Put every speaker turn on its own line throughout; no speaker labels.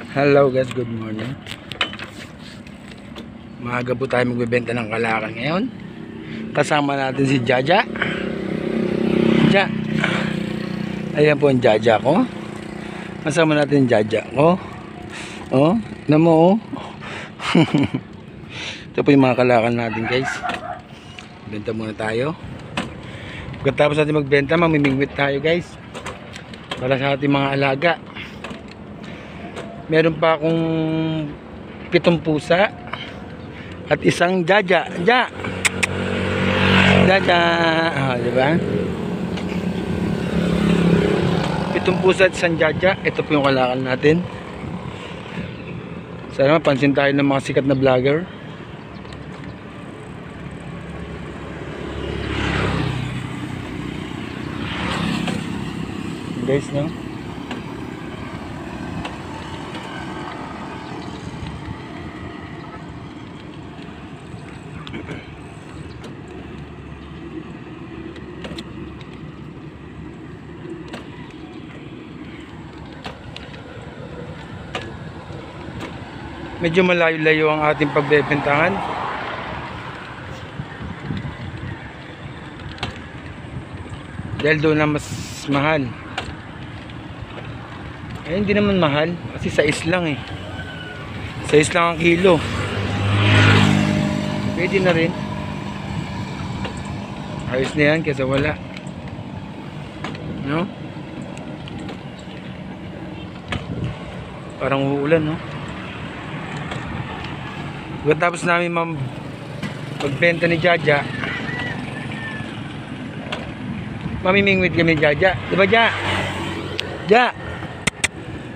Hello guys, good morning. Maaga po tayo magbebenta ng kalakal ngayon. Kasama natin si Jaja. Ja. Ayan po ang Jaja ko. Kasama natin yung Jaja ko. Oh, namo oh. Ito po yung mga kalakal natin guys. Benta muna tayo. Pagkatapos natin magbenta, mamimingwit tayo guys. Para sa ating mga alaga. Meron pa akong 7 pusa at isang Jaja. Jaja. Diba? 7 pusa at isang Jaja. Ito po yung kalakal natin. Sana mapansin tayo ng mga sikat na vlogger. Guys, no? Medyo malayo-layo ang ating pagbebentahan. Dahil doon na mas mahal. Eh, hindi naman mahal. Kasi 6 lang eh. 6 lang ang kilo. Pwede na rin. Ayos na yan kaysa wala. No? Parang uulan, no? Pagkatapos namin magbenta ni Jaja, mamimingwit kami ni Jaja. Diba, Ja? Ja?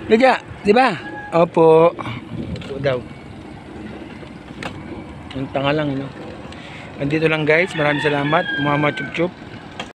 Jaja? Diba? Opo. Opo daw. Ang tanga lang, no? Andito lang guys. Maraming salamat. Mga chup-chup.